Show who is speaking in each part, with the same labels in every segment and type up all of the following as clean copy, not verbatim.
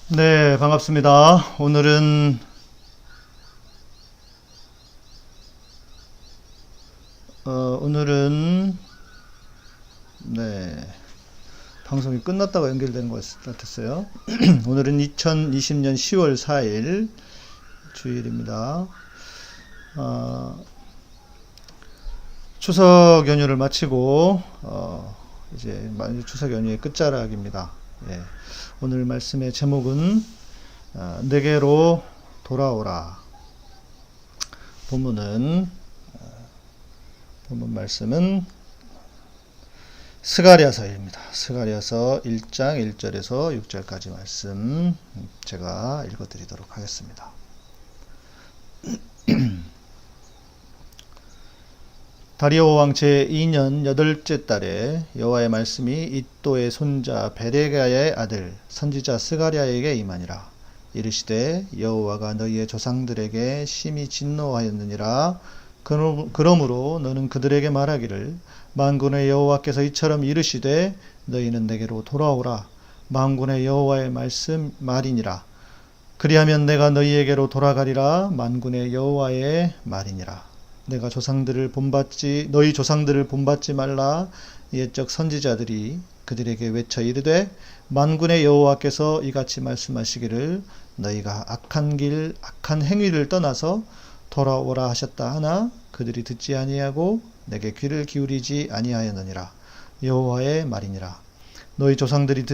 Speaker 1: 네, 반갑습니다. 오늘은, 네, 방송이 끝났다가 연결되는 것 같았어요. 오늘은 2020년 10월 4일 주일입니다. 어, 추석 연휴를 마치고, 이제 추석 연휴의 끝자락입니다. 예, 오늘 말씀의 제목은, 내게로 돌아오라. 본문은, 본문 말씀은 스가랴서입니다. 스가랴서 1장 1절에서 6절까지 말씀 제가 읽어드리도록 하겠습니다. 다리오 왕 제2년 8째 달에 여호와의 말씀이 이또의 손자 베레가의 아들 선지자 스가랴에게 임하니라. 이르시되 여호와가 너희의 조상들에게 심히 진노하였느니라. 그러므로 너는 그들에게 말하기를 만군의 여호와께서 이처럼 이르시되 너희는 내게로 돌아오라. 만군의 여호와의 말이니라. 그리하면 내가 너희에게로 돌아가리라. 만군의 여호와의 말이니라. 내가 너희 조상들을 본받지 말라. 옛적 선지자들이 그들에게 외쳐 이르되 만군의 여호와께서 이같이 말씀하시기를 너희가 악한 행위를 떠나서 돌아오라 하셨다 하나 그들이 듣지 아니하고 내게 귀를 기울이지 아니하였느니라. 여호와의 말이니라. 너희 조상들이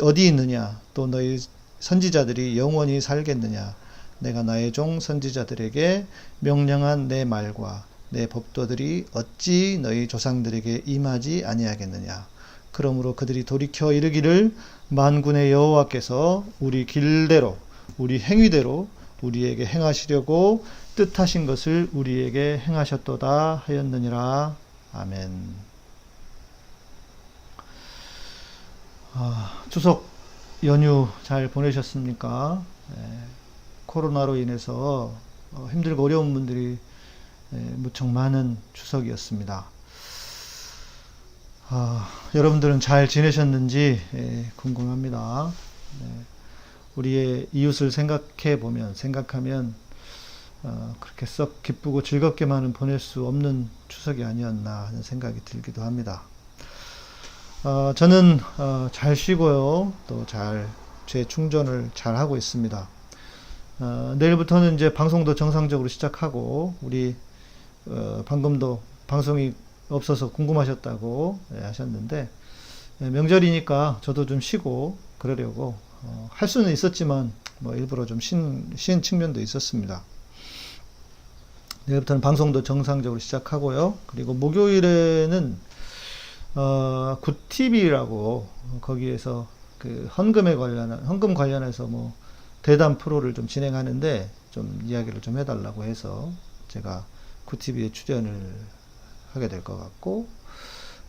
Speaker 1: 어디 있느냐? 또 너희 선지자들이 영원히 살겠느냐? 내가 나의 종 선지자들에게 명령한 내 말과 내 법도들이 어찌 너희 조상들에게 임하지 아니하겠느냐? 그러므로 그들이 돌이켜 이르기를 만군의 여호와께서 우리 길대로 우리 행위대로 우리에게 행하시려고 뜻하신 것을 우리에게 행하셨도다 하였느니라. 아멘. 추석 연휴 잘 보내셨습니까? 코로나로 인해서 힘들고 어려운 분들이 무척 많은 추석이었습니다. 여러분들은 잘 지내셨는지 궁금합니다. 우리의 이웃을 생각하면 그렇게 썩 기쁘고 즐겁게만은 보낼 수 없는 추석이 아니었나 하는 생각이 들기도 합니다. 저는 잘 쉬고요, 또 재충전을 잘 하고 있습니다. 내일부터는 이제 방송도 정상적으로 시작하고 우리 방금도 방송이 없어서 궁금하셨다고 하셨는데 명절이니까 저도 좀 쉬고 그러려고 할 수는 있었지만 뭐 일부러 좀 쉰 측면도 있었습니다. 내일부터는 방송도 정상적으로 시작하고요. 그리고 목요일에는 굿TV라고 거기에서 그 헌금 관련해서 뭐 대담 프로를 좀 진행하는데 좀 이야기를 좀 해달라고 해서 제가 굿TV에 출연을 하게 될 것 같고,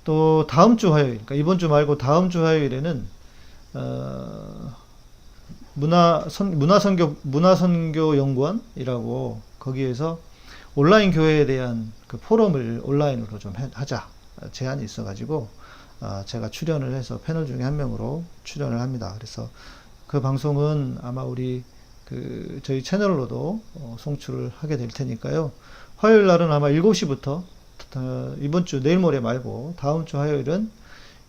Speaker 1: 또 다음 주 화요일, 그러니까 이번 주 말고 다음 주 화요일에는 문화선교연구원이라고 거기에서 온라인 교회에 대한 그 포럼을 온라인으로 좀 하자 제안이 있어가지고 제가 출연을 해서 패널 중에 한 명으로 출연을 합니다. 그래서 그 방송은 아마 저희 채널로도 송출을 하게 될 테니까요. 화요일 날은 아마 7시부터 이번 주 내일 모레 말고 다음 주 화요일은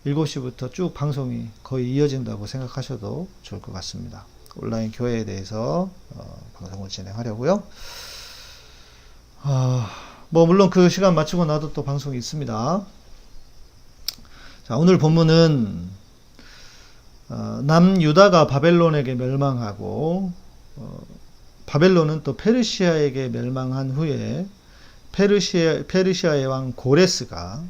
Speaker 1: 7시부터 쭉 방송이 거의 이어진다고 생각하셔도 좋을 것 같습니다. 온라인 교회에 대해서 방송을 진행하려고요. 물론 그 시간 마치고 나도 또 방송이 있습니다. 자, 오늘 본문은 남유다가 바벨론에게 멸망하고 바벨론은 또 페르시아에게 멸망한 후에 페르시아의 왕 고레스가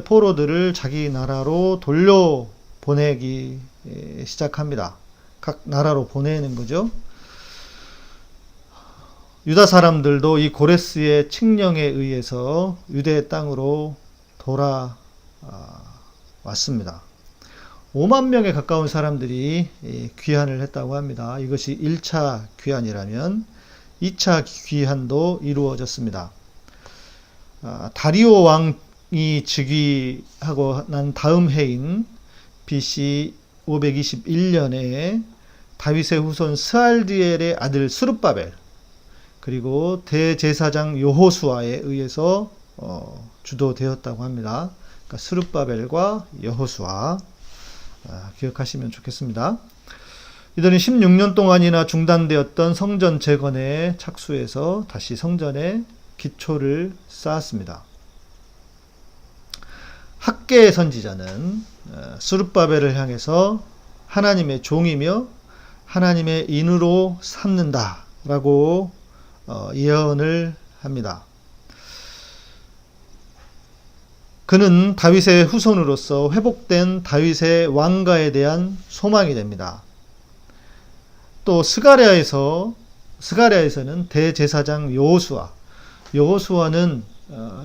Speaker 1: 포로들을 자기 나라로 돌려보내기 시작합니다. 각 나라로 보내는 거죠. 유다 사람들도 이 고레스의 칙령에 의해서 유대 땅으로 돌아왔습니다. 5만 명에 가까운 사람들이 귀환을 했다고 합니다. 이것이 1차 귀환이라면 2차 귀환도 이루어졌습니다. 다리오 왕이 즉위하고 난 다음 해인 BC 521년에 다윗의 후손 스알디엘의 아들 스룹바벨, 그리고 대제사장 여호수아에 의해서 주도되었다고 합니다. 그러니까 스룹바벨과 여호수아, 기억하시면 좋겠습니다. 이들은 16년 동안이나 중단되었던 성전 재건에 착수해서 다시 성전의 기초를 쌓았습니다. 학개의 선지자는 스룹바벨을 향해서 하나님의 종이며 하나님의 인으로 삼는다라고 예언을 합니다. 그는 다윗의 후손으로서 회복된 다윗의 왕가에 대한 소망이 됩니다. 또 스가랴에서는 대제사장 여호수아는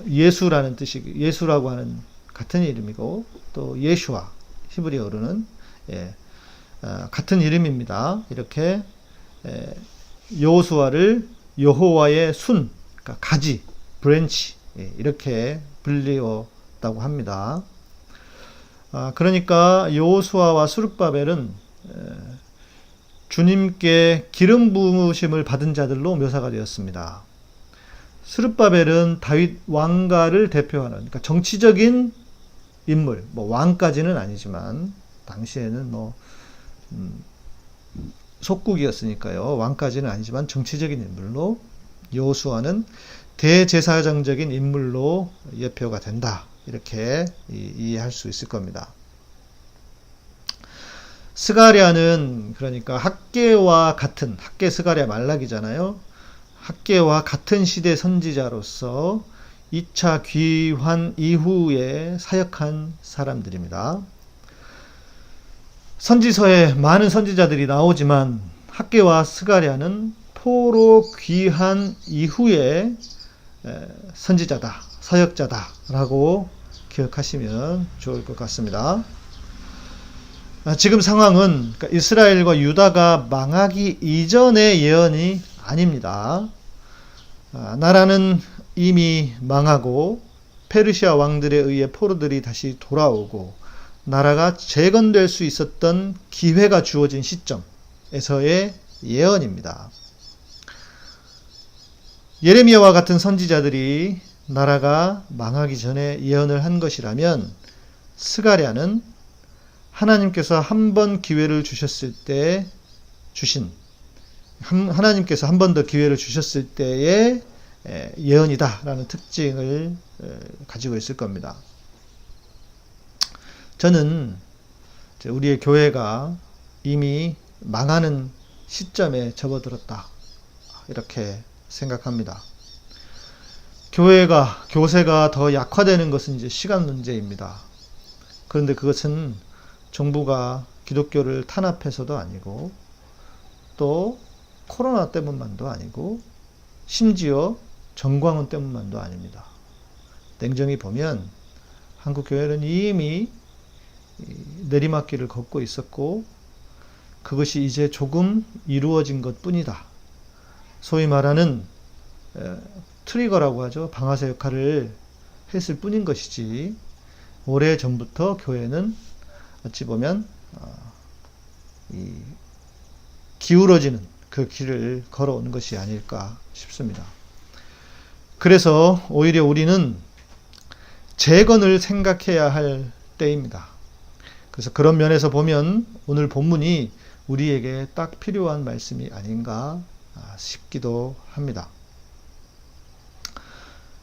Speaker 1: 예수라는 뜻이, 예수라고 하는 같은 이름이고, 또 예슈아, 히브리어로는 같은 이름입니다. 이렇게 여호수아를 여호와의 순, 그러니까 가지, 브랜치, 이렇게 불리웠다고 합니다. 그러니까 여호수아와 스룹바벨은 주님께 기름 부으심을 받은 자들로 묘사가 되었습니다. 스룹바벨은 다윗 왕가를 대표하는, 그러니까 정치적인 인물, 왕까지는 아니지만 당시에는 속국이었으니까요. 왕까지는 아니지만 정치적인 인물로, 여호수아는 대제사장적인 인물로 예표가 된다. 이렇게 이해할 수 있을 겁니다. 스가랴는 그러니까 학개 스가랴 말라기잖아요. 학개와 같은 시대 선지자로서 2차 귀환 이후에 사역한 사람들입니다. 선지서에 많은 선지자들이 나오지만 학개와 스가랴는 포로 귀환 이후에 선지자다, 사역자다라고 기억하시면 좋을 것 같습니다. 지금 상황은 이스라엘과 유다가 망하기 이전의 예언이 아닙니다. 나라는 이미 망하고 페르시아 왕들에 의해 포로들이 다시 돌아오고 나라가 재건될 수 있었던 기회가 주어진 시점에서의 예언입니다. 예레미야와 같은 선지자들이 나라가 망하기 전에 예언을 한 것이라면, 스가랴는 하나님께서 한 번 기회를 주셨을 때 하나님께서 한 번 더 기회를 주셨을 때의 예언이다라는 특징을 가지고 있을 겁니다. 저는 우리의 교회가 이미 망하는 시점에 접어들었다, 이렇게 생각합니다. 교세가 더 약화되는 것은 이제 시간 문제입니다. 그런데 그것은 정부가 기독교를 탄압해서도 아니고, 또 코로나 때문만도 아니고, 심지어 정광훈 때문만도 아닙니다. 냉정히 보면 한국 교회는 이미 내리막길을 걷고 있었고, 그것이 이제 조금 이루어진 것 뿐이다. 소위 말하는 트리거라고 하죠. 방아쇠 역할을 했을 뿐인 것이지, 오래 전부터 교회는 어찌 보면 기울어지는 그 길을 걸어온 것이 아닐까 싶습니다. 그래서 오히려 우리는 재건을 생각해야 할 때입니다. 그래서 그런 면에서 보면 오늘 본문이 우리에게 딱 필요한 말씀이 아닌가 싶기도 합니다.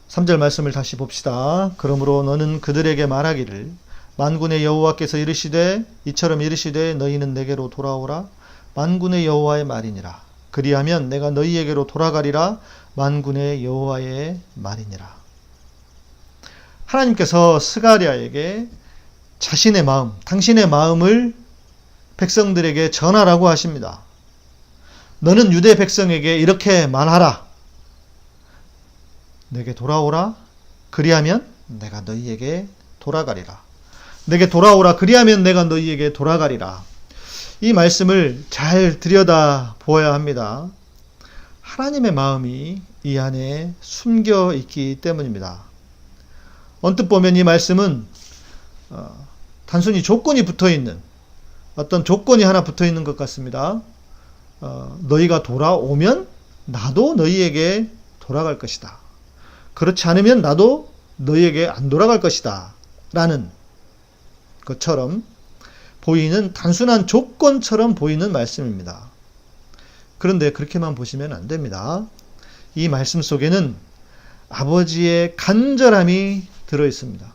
Speaker 1: 3절 말씀을 다시 봅시다. 그러므로 너는 그들에게 말하기를, 만군의 여호와께서 이르시되, 이처럼 이르시되 너희는 내게로 돌아오라. 만군의 여호와의 말이니라. 그리하면 내가 너희에게로 돌아가리라. 만군의 여호와의 말이니라. 하나님께서 스가랴에게 자신의 마음, 당신의 마음을 백성들에게 전하라고 하십니다. 너는 유대 백성에게 이렇게 말하라. 내게 돌아오라. 그리하면 내가 너희에게 돌아가리라. 내게 돌아오라. 그리하면 내가 너희에게 돌아가리라. 이 말씀을 잘 들여다 보아야 합니다. 하나님의 마음이 이 안에 숨겨 있기 때문입니다. 언뜻 보면 이 말씀은 단순히 조건이 붙어있는, 어떤 조건이 하나 붙어있는 것 같습니다. 너희가 돌아오면 나도 너희에게 돌아갈 것이다. 그렇지 않으면 나도 너희에게 안 돌아갈 것이다. 라는 것처럼 보이는 단순한 조건처럼 보이는 말씀입니다. 그런데 그렇게만 보시면 안 됩니다. 이 말씀 속에는 아버지의 간절함이 들어 있습니다.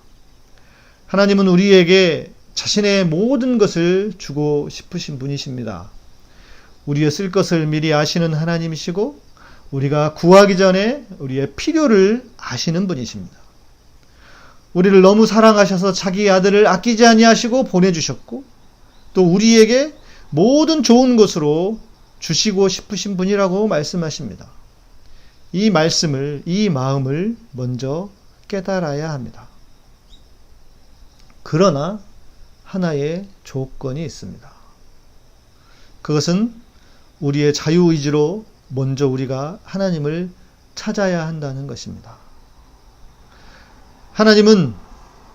Speaker 1: 하나님은 우리에게 자신의 모든 것을 주고 싶으신 분이십니다. 우리의 쓸 것을 미리 아시는 하나님이시고 우리가 구하기 전에 우리의 필요를 아시는 분이십니다. 우리를 너무 사랑하셔서 자기 아들을 아끼지 아니하시고 보내주셨고 또 우리에게 모든 좋은 것으로 주시고 싶으신 분이라고 말씀하십니다. 이 말씀을, 이 마음을 먼저 깨달아야 합니다. 그러나 하나의 조건이 있습니다. 그것은 우리의 자유의지로 먼저 우리가 하나님을 찾아야 한다는 것입니다. 하나님은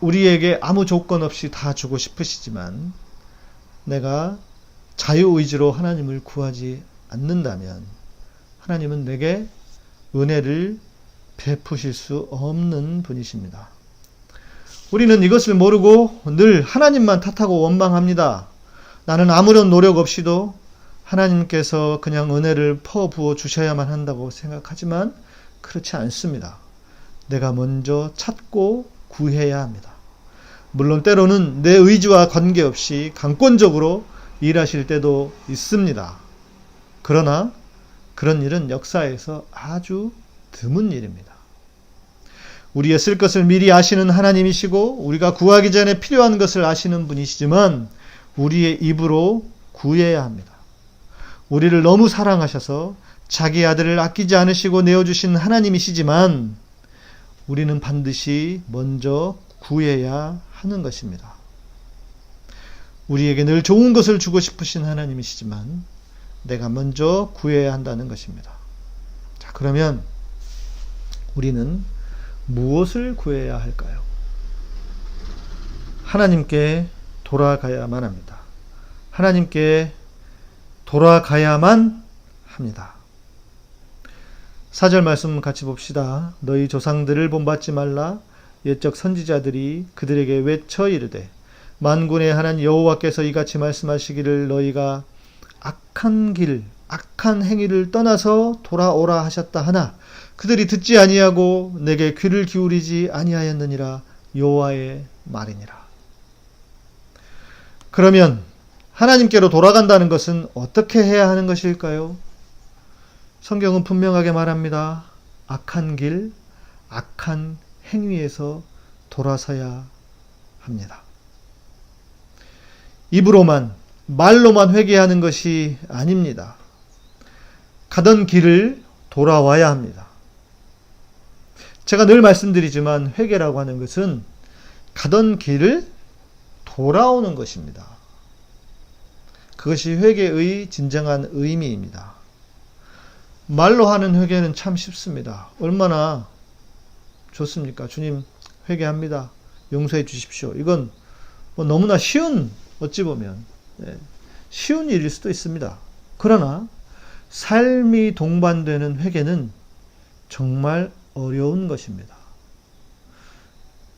Speaker 1: 우리에게 아무 조건 없이 다 주고 싶으시지만 내가 자유의지로 하나님을 구하지 않는다면 하나님은 내게 은혜를 베푸실 수 없는 분이십니다. 우리는 이것을 모르고 늘 하나님만 탓하고 원망합니다. 나는 아무런 노력 없이도 하나님께서 그냥 은혜를 퍼부어 주셔야만 한다고 생각하지만 그렇지 않습니다. 내가 먼저 찾고 구해야 합니다. 물론 때로는 내 의지와 관계없이 강권적으로 일하실 때도 있습니다. 그러나 그런 일은 역사에서 아주 드문 일입니다. 우리의 쓸 것을 미리 아시는 하나님이시고 우리가 구하기 전에 필요한 것을 아시는 분이시지만 우리의 입으로 구해야 합니다. 우리를 너무 사랑하셔서 자기 아들을 아끼지 않으시고 내어주신 하나님이시지만 우리는 반드시 먼저 구해야 하는 것입니다. 우리에게 늘 좋은 것을 주고 싶으신 하나님이시지만 내가 먼저 구해야 한다는 것입니다. 자, 그러면 우리는 무엇을 구해야 할까요? 하나님께 돌아가야만 합니다. 하나님께 돌아가야만 합니다. 4절 말씀 같이 봅시다. 너희 조상들을 본받지 말라. 옛적 선지자들이 그들에게 외쳐 이르되 만군의 하나님 여호와께서 이같이 말씀하시기를 너희가 악한 길, 악한 행위를 떠나서 돌아오라 하셨다 하나 그들이 듣지 아니하고 내게 귀를 기울이지 아니하였느니라. 여호와의 말이니라. 그러면 하나님께로 돌아간다는 것은 어떻게 해야 하는 것일까요? 성경은 분명하게 말합니다. 악한 길, 악한 행위에서 돌아서야 합니다. 입으로만, 말로만 회개하는 것이 아닙니다. 가던 길을 돌아와야 합니다. 제가 늘 말씀드리지만 회개라고 하는 것은 가던 길을 돌아오는 것입니다. 그것이 회개의 진정한 의미입니다. 말로 하는 회개는 참 쉽습니다. 얼마나 좋습니까? 주님 회개합니다. 용서해 주십시오. 이건 너무나 쉬운, 어찌 보면 쉬운 일일 수도 있습니다. 그러나 삶이 동반되는 회개는 정말 어려운 것입니다.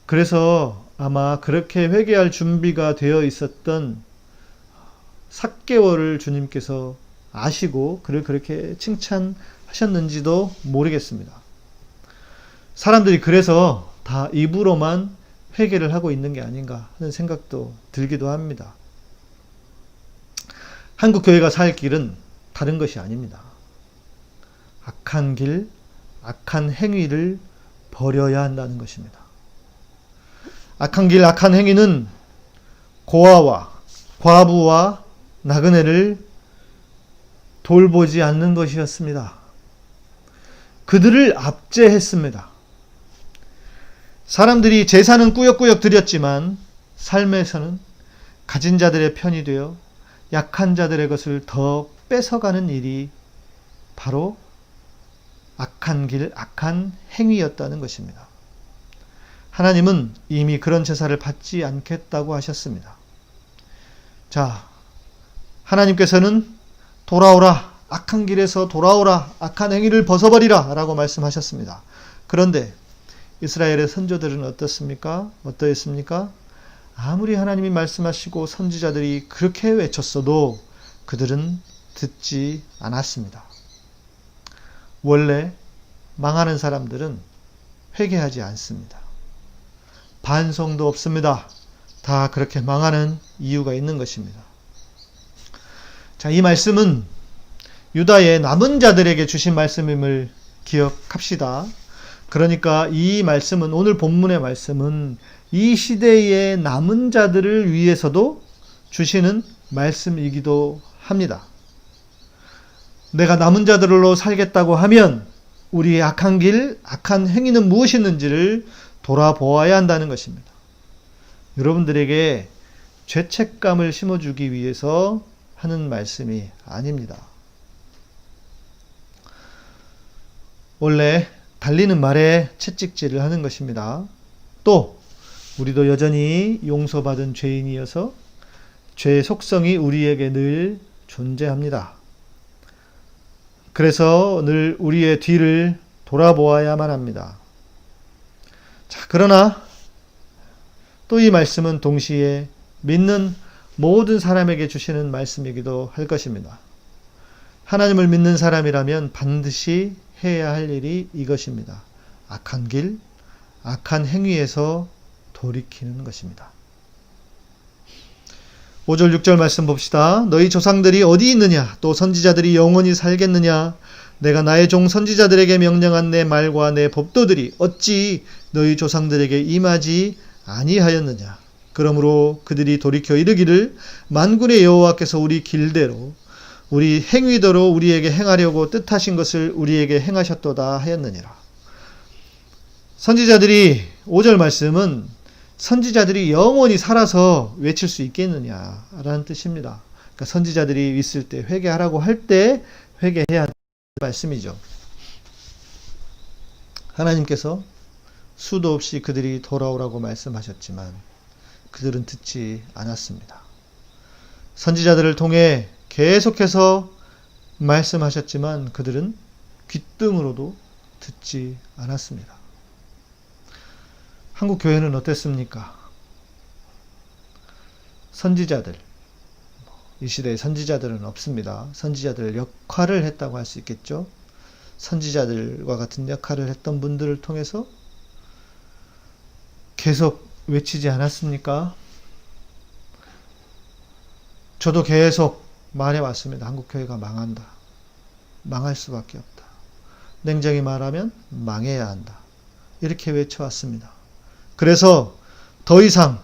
Speaker 1: 그래서 아마 그렇게 회개할 준비가 되어 있었던 삭개월을 주님께서 아시고 그를 그렇게 칭찬하셨는지도 모르겠습니다. 사람들이 그래서 다 입으로만 회개를 하고 있는 게 아닌가 하는 생각도 들기도 합니다. 한국 교회가 살 길은 다른 것이 아닙니다. 악한 길, 악한 행위를 버려야 한다는 것입니다. 악한 길, 악한 행위는 고아와 과부와 나그네를 돌보지 않는 것이었습니다. 그들을 압제했습니다. 사람들이 제사는 꾸역꾸역 드렸지만 삶에서는 가진 자들의 편이 되어 약한 자들의 것을 더 뺏어가는 일이 바로 악한 길, 악한 행위였다는 것입니다. 하나님은 이미 그런 제사를 받지 않겠다고 하셨습니다. 자, 하나님께서는 돌아오라 악한 길에서 돌아오라, 악한 행위를 벗어버리라 라고 말씀하셨습니다. 그런데 이스라엘의 선조들은 어떻습니까? 어떠했습니까? 아무리 하나님이 말씀하시고 선지자들이 그렇게 외쳤어도 그들은 듣지 않았습니다. 원래 망하는 사람들은 회개하지 않습니다. 반성도 없습니다. 다 그렇게 망하는 이유가 있는 것입니다. 자, 이 말씀은 유다의 남은 자들에게 주신 말씀임을 기억합시다. 그러니까 이 말씀은, 오늘 본문의 말씀은 이 시대의 남은 자들을 위해서도 주시는 말씀이기도 합니다. 내가 남은 자들로 살겠다고 하면 우리의 악한 길, 악한 행위는 무엇이었는지를 돌아보아야 한다는 것입니다. 여러분들에게 죄책감을 심어주기 위해서 하는 말씀이 아닙니다. 원래 달리는 말에 채찍질을 하는 것입니다. 또 우리도 여전히 용서받은 죄인이어서 죄의 속성이 우리에게 늘 존재합니다. 그래서 늘 우리의 뒤를 돌아보아야만 합니다. 자, 그러나 또 이 말씀은 동시에 믿는 모든 사람에게 주시는 말씀이기도 할 것입니다. 하나님을 믿는 사람이라면 반드시 해야 할 일이 이것입니다. 악한 길, 악한 행위에서 돌이키는 것입니다. 5절 6절 말씀 봅시다. 너희 조상들이 어디 있느냐? 또 선지자들이 영원히 살겠느냐? 내가 나의 종 선지자들에게 명령한 내 말과 내 법도들이 어찌 너희 조상들에게 임하지 아니하였느냐? 그러므로 그들이 돌이켜 이르기를 만군의 여호와께서 우리 길대로 우리 행위대로 우리에게 행하려고 뜻하신 것을 우리에게 행하셨도다 하였느니라. 선지자들이 5절 말씀은 선지자들이 영원히 살아서 외칠 수 있겠느냐라는 뜻입니다. 그러니까 선지자들이 있을 때, 회개하라고 할 때 회개해야 하는 말씀이죠. 하나님께서 수도 없이 그들이 돌아오라고 말씀하셨지만 그들은 듣지 않았습니다. 선지자들을 통해 계속해서 말씀하셨지만 그들은 귓등으로도 듣지 않았습니다. 한국 교회는 어땠습니까? 선지자들, 이 시대에 선지자들은 없습니다. 선지자들 역할을 했다고 할 수 있겠죠. 선지자들과 같은 역할을 했던 분들을 통해서 계속 외치지 않았습니까? 저도 계속 말해왔습니다. 한국교회가 망한다. 망할 수밖에 없다. 냉정히 말하면 망해야 한다. 이렇게 외쳐왔습니다. 그래서 더 이상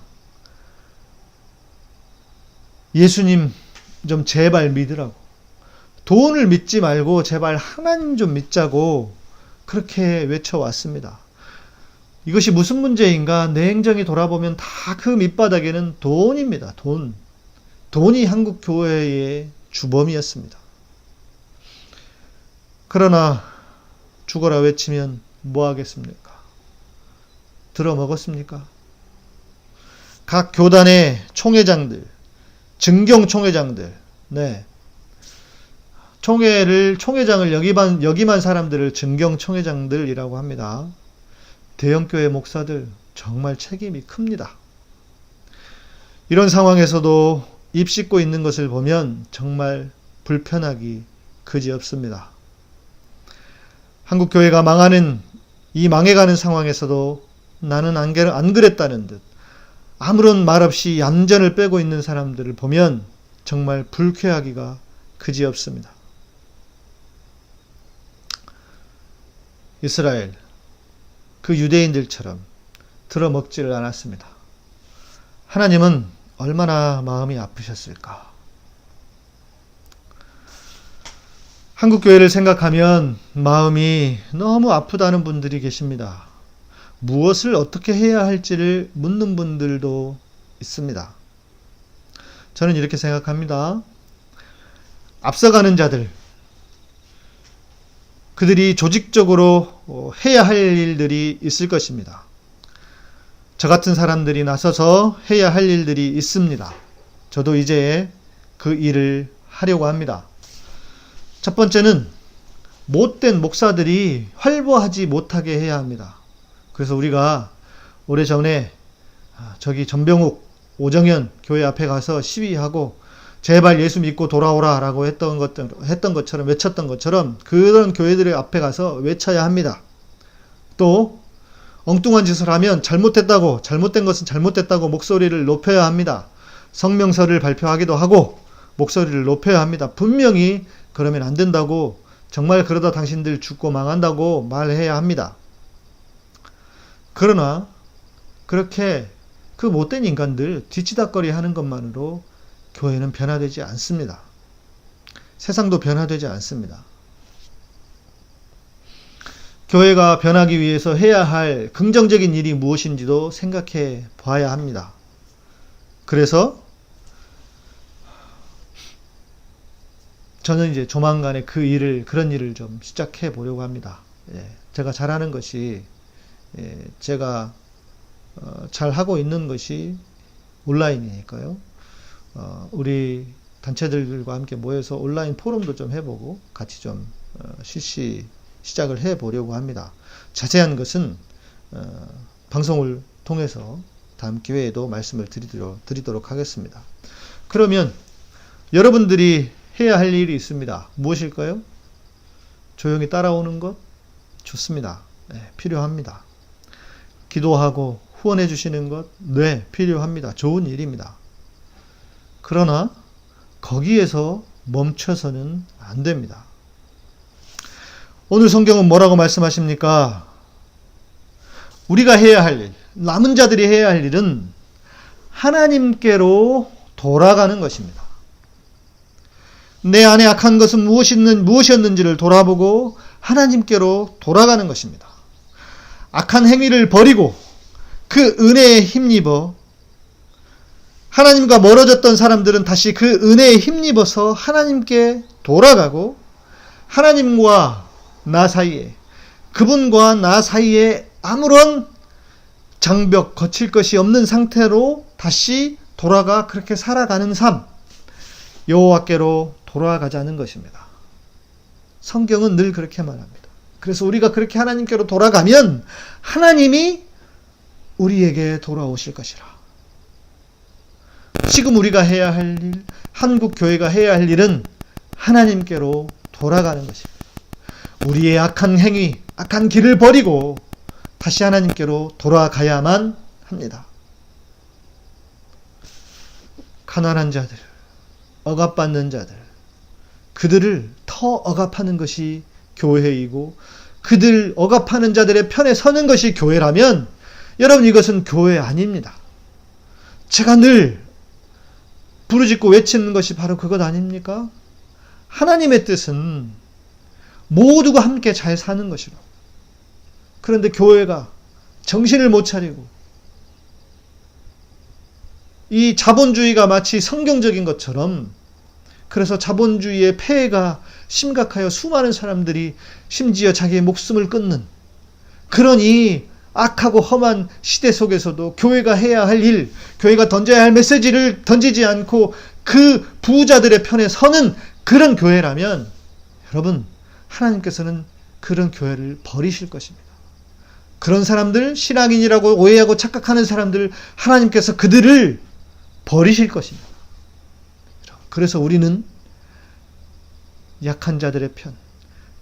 Speaker 1: 예수님 좀 제발 믿으라고, 돈을 믿지 말고 제발 하나님 좀 믿자고 그렇게 외쳐왔습니다. 이것이 무슨 문제인가? 냉정히 돌아보면 다 그 밑바닥에는 돈입니다. 돈이 한국 교회의 주범이었습니다. 그러나 죽어라 외치면 뭐 하겠습니까? 들어먹었습니까? 각 교단의 총회장들, 증경 총회장들, 총회장을 역임한 사람들을 증경 총회장들이라고 합니다. 대형교회 목사들 정말 책임이 큽니다. 이런 상황에서도 입 씻고 있는 것을 보면 정말 불편하기 그지없습니다. 한국교회가 망하는 이 망해가는 상황에서도 나는 안 그랬다는 듯 아무런 말 없이 얌전을 빼고 있는 사람들을 보면 정말 불쾌하기가 그지없습니다. 이스라엘, 그 유대인들처럼 들어먹지를 않았습니다. 하나님은 얼마나 마음이 아프셨을까? 한국교회를 생각하면 마음이 너무 아프다는 분들이 계십니다. 무엇을 어떻게 해야 할지를 묻는 분들도 있습니다. 저는 이렇게 생각합니다. 앞서가는 자들, 그들이 조직적으로 해야 할 일들이 있을 것입니다. 저 같은 사람들이 나서서 해야 할 일들이 있습니다. 저도 이제 그 일을 하려고 합니다. 첫 번째는 못된 목사들이 활보하지 못하게 해야 합니다. 그래서 우리가 오래전에 저기 전병욱, 오정현 교회 앞에 가서 시위하고 제발 예수 믿고 돌아오라 라고 했던 것처럼 외쳤던 것처럼 그런 교회들의 앞에 가서 외쳐야 합니다. 또 엉뚱한 짓을 하면 잘못된 것은 잘못됐다고 목소리를 높여야 합니다. 성명서를 발표하기도 하고 목소리를 높여야 합니다. 분명히 그러면 안 된다고, 정말 그러다 당신들 죽고 망한다고 말해야 합니다. 그러나 그렇게 그 못된 인간들 뒤치다꺼리 하는 것만으로 교회는 변화되지 않습니다. 세상도 변화되지 않습니다. 교회가 변하기 위해서 해야 할 긍정적인 일이 무엇인지도 생각해 봐야 합니다. 그래서 저는 이제 조만간에 그런 일을 좀 시작해 보려고 합니다. 제가 잘하는 것이, 제가 잘 하고 있는 것이 온라인이니까요. 우리 단체들과 함께 모여서 온라인 포럼도 좀 해보고 같이 좀 시작을 해보려고 합니다. 자세한 것은 방송을 통해서 다음 기회에도 말씀을 드리도록 하겠습니다. 그러면 여러분들이 해야 할 일이 있습니다. 무엇일까요? 조용히 따라오는 것? 좋습니다. 필요합니다. 기도하고 후원해 주시는 것? 네, 필요합니다. 좋은 일입니다. 그러나 거기에서 멈춰서는 안 됩니다. 오늘 성경은 뭐라고 말씀하십니까? 우리가 해야 할 일, 남은 자들이 해야 할 일은 하나님께로 돌아가는 것입니다. 내 안에 악한 것은 무엇이었는지를 돌아보고 하나님께로 돌아가는 것입니다. 악한 행위를 버리고 그 은혜에 힘입어, 하나님과 멀어졌던 사람들은 다시 그 은혜에 힘입어서 하나님께 돌아가고, 하나님과 나 사이에, 그분과 나 사이에 아무런 장벽, 거칠 것이 없는 상태로 다시 돌아가 그렇게 살아가는 삶, 여호와께로 돌아가자는 것입니다. 성경은 늘 그렇게 말합니다. 그래서 우리가 그렇게 하나님께로 돌아가면 하나님이 우리에게 돌아오실 것이라. 지금 우리가 해야 할 일, 한국 교회가 해야 할 일은 하나님께로 돌아가는 것입니다. 우리의 악한 행위, 악한 길을 버리고 다시 하나님께로 돌아가야만 합니다. 가난한 자들, 억압받는 자들, 그들을 더 억압하는 것이 교회이고, 그들 억압하는 자들의 편에 서는 것이 교회라면, 여러분, 이것은 교회 아닙니다. 제가 늘 부르짖고 외치는 것이 바로 그것 아닙니까? 하나님의 뜻은 모두가 함께 잘 사는 것이라. 그런데 교회가 정신을 못 차리고 이 자본주의가 마치 성경적인 것처럼, 그래서 자본주의의 폐해가 심각하여 수많은 사람들이 심지어 자기의 목숨을 끊는 그런 이 악하고 험한 시대 속에서도 교회가 해야 할 일, 교회가 던져야 할 메시지를 던지지 않고 그 부자들의 편에 서는 그런 교회라면, 여러분, 하나님께서는 그런 교회를 버리실 것입니다. 그런 사람들, 신앙인이라고 오해하고 착각하는 사람들, 하나님께서 그들을 버리실 것입니다. 그래서 우리는 약한 자들의 편,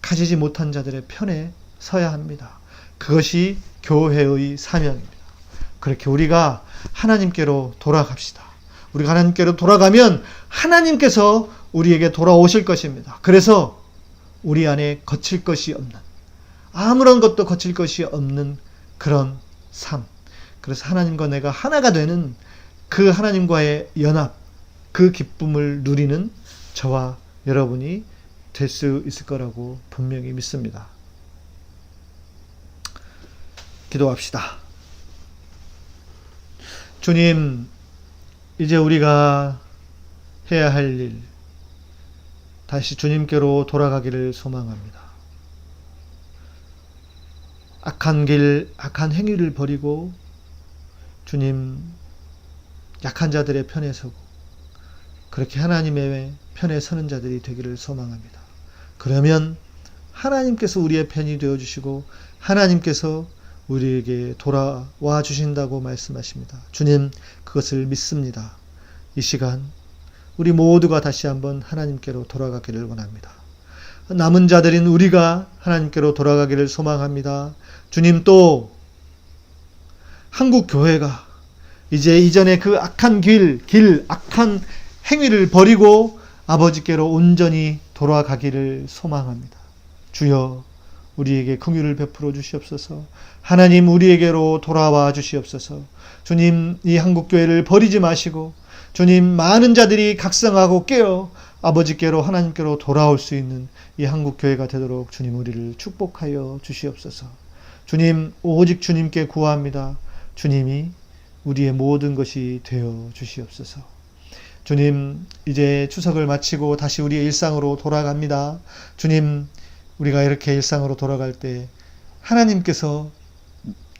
Speaker 1: 가지지 못한 자들의 편에 서야 합니다. 그것이 교회의 사명입니다. 그렇게 우리가 하나님께로 돌아갑시다. 우리가 하나님께로 돌아가면 하나님께서 우리에게 돌아오실 것입니다. 그래서 우리 안에 거칠 것이 없는, 아무런 것도 거칠 것이 없는 그런 삶. 그래서 하나님과 내가 하나가 되는 그 하나님과의 연합, 그 기쁨을 누리는 저와 여러분이 될 수 있을 거라고 분명히 믿습니다. 기도합시다. 주님, 이제 우리가 해야 할 일, 다시 주님께로 돌아가기를 소망합니다. 악한 길, 악한 행위를 버리고 주님, 약한 자들의 편에 서고 그렇게 하나님의 편에 서는 자들이 되기를 소망합니다. 그러면 하나님께서 우리의 편이 되어주시고 하나님께서 우리에게 돌아와 주신다고 말씀하십니다. 주님, 그것을 믿습니다. 이 시간 우리 모두가 다시 한번 하나님께로 돌아가기를 원합니다. 남은 자들인 우리가 하나님께로 돌아가기를 소망합니다. 주님, 또 한국 교회가 이제 이전에 그 악한 악한 행위를 버리고 아버지께로 온전히 돌아가기를 소망합니다. 주여, 우리에게 긍휼을 베풀어 주시옵소서. 하나님, 우리에게로 돌아와 주시옵소서. 주님, 이 한국교회를 버리지 마시고 주님, 많은 자들이 각성하고 깨어 아버지께로 하나님께로 돌아올 수 있는 이 한국교회가 되도록 주님, 우리를 축복하여 주시옵소서. 주님, 오직 주님께 구합니다. 주님이 우리의 모든 것이 되어 주시옵소서. 주님, 이제 추석을 마치고 다시 우리의 일상으로 돌아갑니다. 주님, 우리가 이렇게 일상으로 돌아갈 때 하나님께서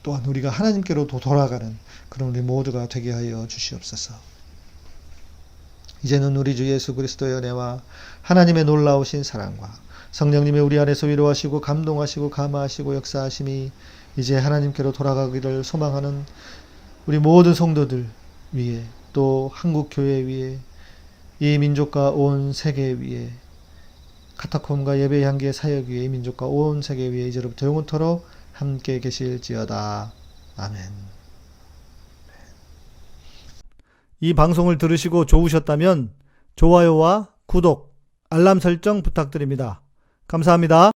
Speaker 1: 또한 우리가 하나님께로 돌아가는 그런 우리 모두가 되게 하여 주시옵소서. 이제는 우리 주 예수 그리스도의 은혜와 하나님의 놀라우신 사랑과 성령님의 우리 안에서 위로하시고 감동하시고 감화하시고 역사하심이 이제 하나님께로 돌아가기를 소망하는 우리 모든 성도들 위에, 또 한국교회 위에, 이 민족과 온 세계 위에, 카타콤과 예배의 향기의 사역 위에, 이 민족과 온 세계 위에 이제로부터 영원토록 함께 계실지어다. 아멘. 이 방송을 들으시고 좋으셨다면 좋아요와 구독, 알람 설정 부탁드립니다. 감사합니다.